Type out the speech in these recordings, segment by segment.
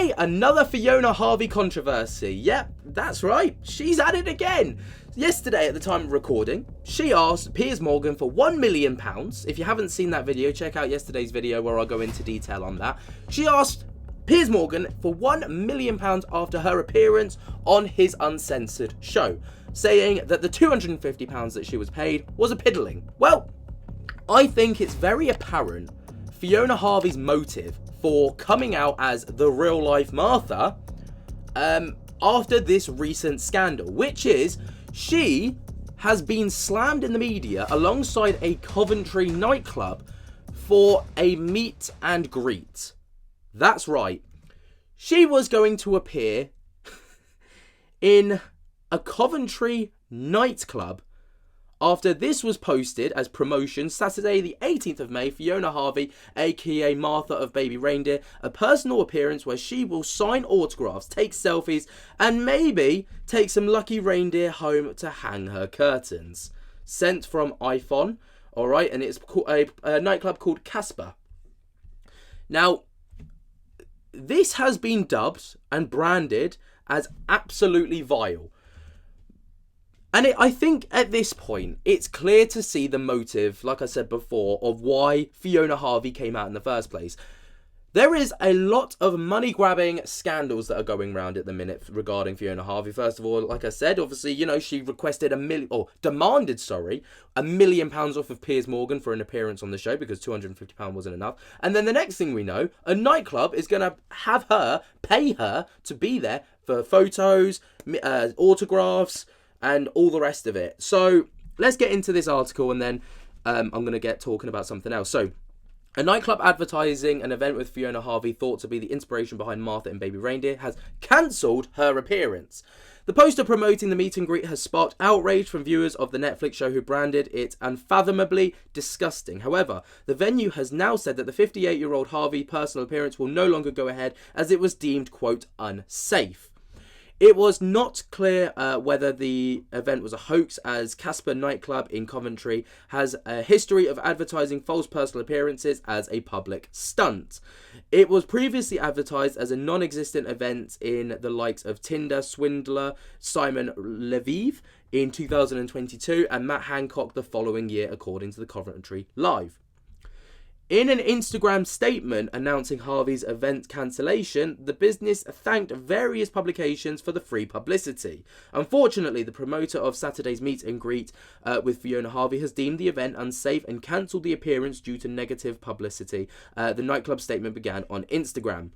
Okay, another Fiona Harvey controversy. Yep, that's right. She's at it again. Yesterday, at the time of recording, she asked Piers Morgan for £1 million. If you haven't seen that video, check out yesterday's video where I go into detail on that. She asked Piers Morgan for £1 million after her appearance on his uncensored show, saying that the £250 that she was paid was a piddling. Well, I think it's very apparent Fiona Harvey's motive for coming out as the real life Martha after this recent scandal, which is she has been slammed in the media alongside a Coventry nightclub for a meet and greet. That's right. She was going to appear in a Coventry nightclub after this was posted as promotion Saturday the 18th of May. Fiona Harvey, aka Martha of Baby Reindeer, a personal appearance where she will sign autographs, take selfies, and maybe take some lucky reindeer home to hang her curtains. Sent from iPhone, alright, and it's a nightclub called Casper. Now, this has been dubbed and branded as absolutely vile. And I think at this point, it's clear to see the motive, like I said before, of why Fiona Harvey came out in the first place. There is a lot of money-grabbing scandals that are going around at the minute regarding Fiona Harvey. First of all, like I said, obviously, she requested demanded £1 million off of Piers Morgan for an appearance on the show because £250 wasn't enough. And then the next thing we know, a nightclub is going to pay her to be there for photos, autographs, and all the rest of it. So let's get into this article, and then I'm going to get talking about something else. So, a nightclub advertising an event with Fiona Harvey, thought to be the inspiration behind Martha and Baby Reindeer, has cancelled her appearance. The poster promoting the meet and greet has sparked outrage from viewers of the Netflix show who branded it unfathomably disgusting. However, the venue has now said that the 58-year-old Harvey personal appearance will no longer go ahead as it was deemed, quote, unsafe. It was not clear whether the event was a hoax, as Casper nightclub in Coventry has a history of advertising false personal appearances as a public stunt. It was previously advertised as a non-existent event in the likes of Tinder swindler Simon Leviev in 2022 and Matt Hancock the following year, according to the Coventry Live. In an Instagram statement announcing Harvey's event cancellation, the business thanked various publications for the free publicity. Unfortunately, the promoter of Saturday's meet and greet with Fiona Harvey has deemed the event unsafe and cancelled the appearance due to negative publicity. The nightclub statement began on Instagram.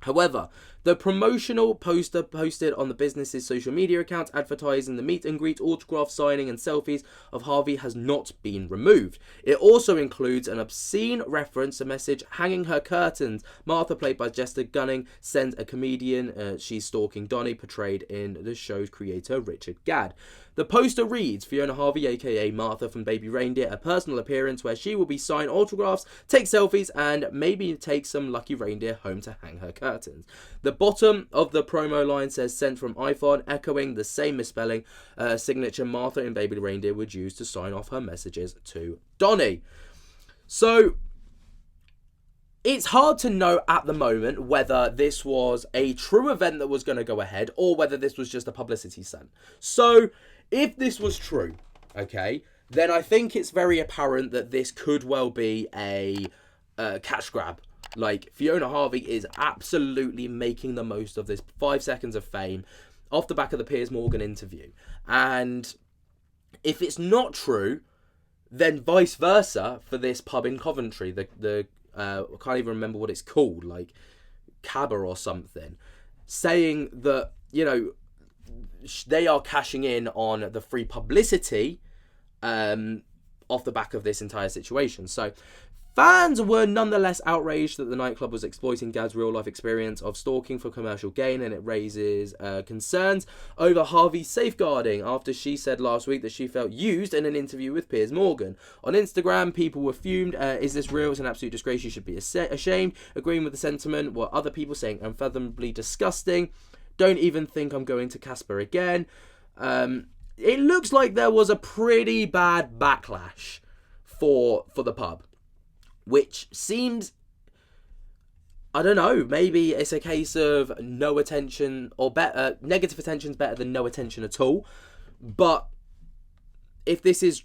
However, the promotional poster posted on the business's social media accounts advertising the meet and greet, autograph signing and selfies of Harvey has not been removed. It also includes an obscene reference to message hanging her curtains. Martha, played by Jessica Gunning, sends a comedian she's stalking Donnie, portrayed in the show's creator Richard Gadd. The poster reads, Fiona Harvey, aka Martha from Baby Reindeer, a personal appearance where she will be sign autographs, take selfies, and maybe take some lucky reindeer home to hang her curtains. The bottom of the promo line says sent from iPhone, echoing the same misspelling signature Martha in Baby Reindeer would use to sign off her messages to Donnie. So it's hard to know at the moment whether this was a true event that was going to go ahead or whether this was just a publicity stunt. So if this was true, okay, then I think it's very apparent that this could well be a cash grab. Like, Fiona Harvey is absolutely making the most of this 5 seconds of fame off the back of the Piers Morgan interview. And if it's not true, then vice versa for this pub in Coventry, I can't even remember what it's called, like Cabba or something, saying that, they are cashing in on the free publicity off the back of this entire situation. So fans were nonetheless outraged that the nightclub was exploiting Gadd's real-life experience of stalking for commercial gain, and it raises concerns over Harvey's safeguarding after she said last week that she felt used in an interview with Piers Morgan. On Instagram, people were fumed. Is this real? It's an absolute disgrace. You should be ashamed. Agreeing with the sentiment were other people saying unfathomably disgusting. Don't even think I'm going to Casper again. It looks like there was a pretty bad backlash for the pub, which seems I don't know, maybe it's a case of no attention, or better, negative attention's better than no attention at all. But if this is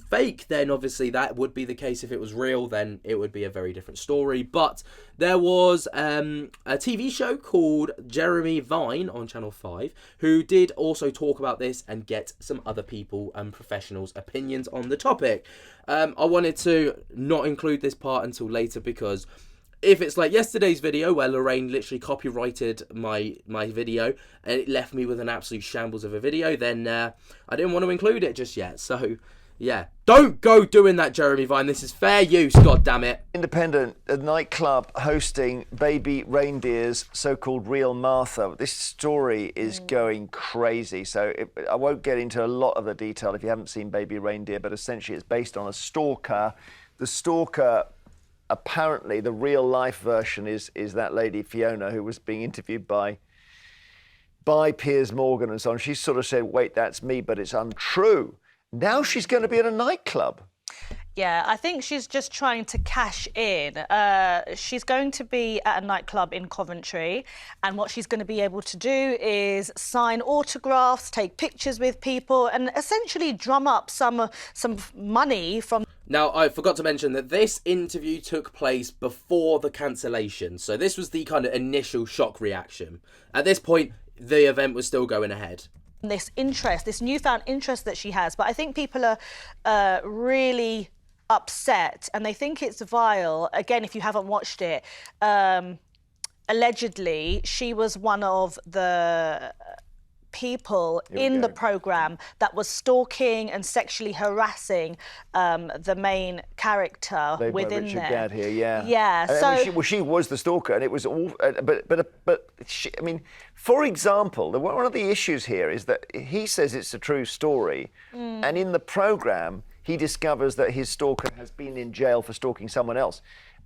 fake, then obviously that would be the case. If it was real, then it would be a very different story. But there was a TV show called Jeremy Vine on Channel 5 who did also talk about this and get some other people and professionals' opinions on the topic. I wanted to not include this part until later, because if it's like yesterday's video where Lorraine literally copyrighted my video and it left me with an absolute shambles of a video, then I didn't want to include it just yet. So, yeah. Don't go doing that, Jeremy Vine. This is fair use, god damn it. Independent, a nightclub hosting baby reindeers, so-called Real Martha. This story is going crazy. So I won't get into a lot of the detail if you haven't seen Baby Reindeer, but essentially it's based on a stalker. The stalker, apparently the real life version is that lady Fiona, who was being interviewed by Piers Morgan and so on. She sort of said, wait, that's me, but it's untrue. Now she's going to be at a nightclub. Yeah, I think she's just trying to cash in. She's going to be at a nightclub in Coventry, and what she's going to be able to do is sign autographs, take pictures with people, and essentially drum up some money from... Now, I forgot to mention that this interview took place before the cancellation. So this was the kind of initial shock reaction. At this point, the event was still going ahead. This interest, this newfound interest that she has. But I think people are really upset and they think it's vile. Again, if you haven't watched it, allegedly, she was one of the people in the programme that was stalking and sexually harassing the main character within Richard there. Gadd here, yeah. Yeah, so... she was the stalker, and it was all... But she, I mean, for example, one of the issues here is that he says it's a true story, and in the programme, he discovers that his stalker has been in jail for stalking someone else.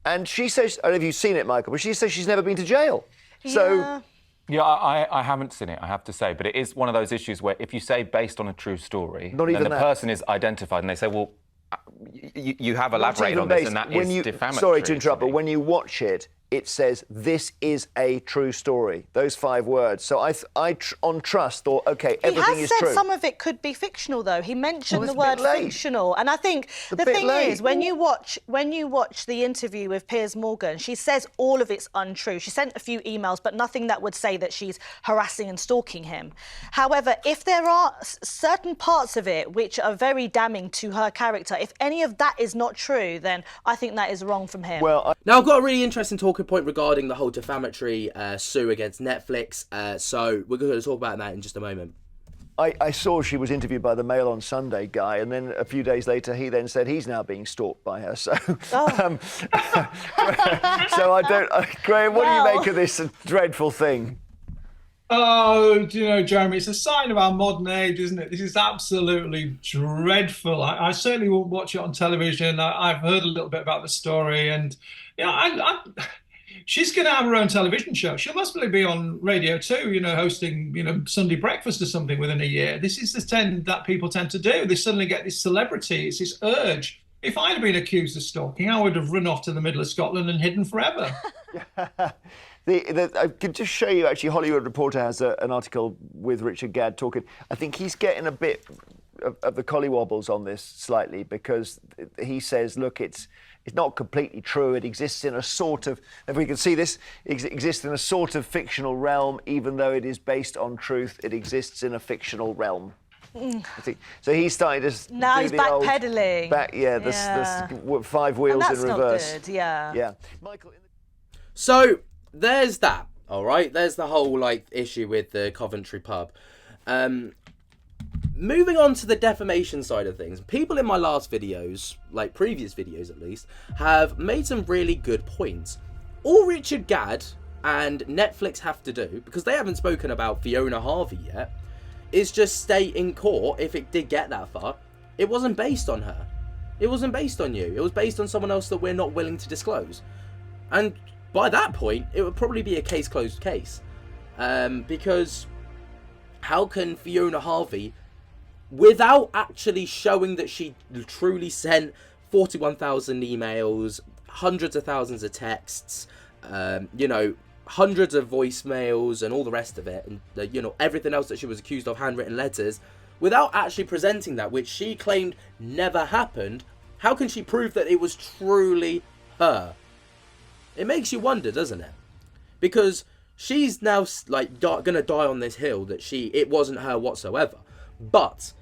And she says, I don't know if you've seen it, Michael, but she says she's never been to jail. So... Yeah, I haven't seen it, I have to say, but it is one of those issues where if you say based on a true story, then the person is identified and they say, well, you have elaborated on this and that is defamatory. Sorry to interrupt, but when you watch it, it says, this is a true story. Those 5 words. So I on trust, thought, OK, everything is true. He has said some of it could be fictional, though. He mentioned the word fictional. And I think the thing is, when you watch the interview with Piers Morgan, she says all of it's untrue. She sent a few emails, but nothing that would say that she's harassing and stalking him. However, if there are certain parts of it which are very damning to her character, if any of that is not true, then I think that is wrong from him. Well, now I've got a really interesting talking point regarding the whole defamatory sue against Netflix, so we're going to talk about that in just a moment. I saw she was interviewed by the Mail on Sunday guy, and then a few days later he then said he's now being stalked by her. So, so I don't... Graham, what do you make of this dreadful thing? Oh, do you know, Jeremy, it's a sign of our modern age, isn't it? This is absolutely dreadful. I certainly won't watch it on television. I've heard a little bit about the story, and you know, she's going to have her own television show. She'll possibly be on Radio 2, you know, hosting, you know, Sunday breakfast or something within a year. This is the trend that people tend to do. They suddenly get this celebrity, it's this urge. If I'd have been accused of stalking, I would have run off to the middle of Scotland and hidden forever. I could just show you, actually, Hollywood Reporter has an article with Richard Gadd talking. I think he's getting a bit of the collywobbles on this slightly, because he says, look, it's not completely true. It exists in a sort of, if we can see this, exists in a sort of fictional realm, even though it is based on truth. It exists in a fictional realm. So he's starting to now do he's the backpedaling. The 5 wheels in reverse. Not good, yeah. Michael. So there's that. All right. There's the whole issue with the Coventry pub. Moving on to the defamation side of things, people in my last videos, like previous videos at least, have made some really good points. All Richard Gadd and Netflix have to do, because they haven't spoken about Fiona Harvey yet, is just stay in court if it did get that far. It wasn't based on her. It wasn't based on you. It was based on someone else that we're not willing to disclose. And by that point, it would probably be a closed case. Because how can Fiona Harvey, without actually showing that she truly sent 41,000 emails, hundreds of thousands of texts, you know, hundreds of voicemails and all the rest of it, and you know, everything else that she was accused of, handwritten letters, without actually presenting that, which she claimed never happened. How can she prove that it was truly her? It makes you wonder, doesn't it? Because she's now like gonna die on this hill that it wasn't her whatsoever. But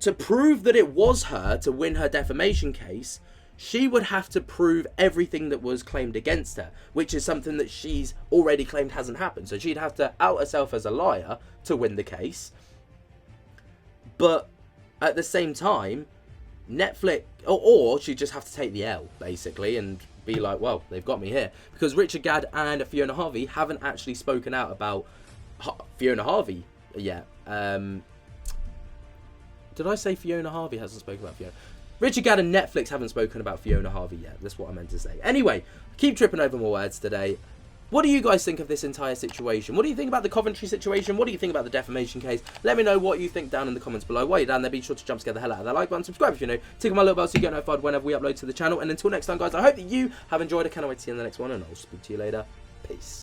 to prove that it was her, to win her defamation case, she would have to prove everything that was claimed against her, which is something that she's already claimed hasn't happened. So she'd have to out herself as a liar to win the case. But at the same time, Netflix, or she'd just have to take the L, basically, and be like, well, they've got me here. Because Richard Gadd and Fiona Harvey haven't actually spoken out about Fiona Harvey yet. Did I say Fiona Harvey hasn't spoken about Fiona? Richard Gadd and Netflix haven't spoken about Fiona Harvey yet. That's what I meant to say. Anyway, keep tripping over more words today. What do you guys think of this entire situation? What do you think about the Coventry situation? What do you think about the defamation case? Let me know what you think down in the comments below. While you're down there, be sure to jump scare the hell out of that like button. Subscribe if you're new. Tick on my little bell so you get notified whenever we upload to the channel. And until next time, guys, I hope that you have enjoyed. I cannot wait to see you in the next one, and I'll speak to you later. Peace.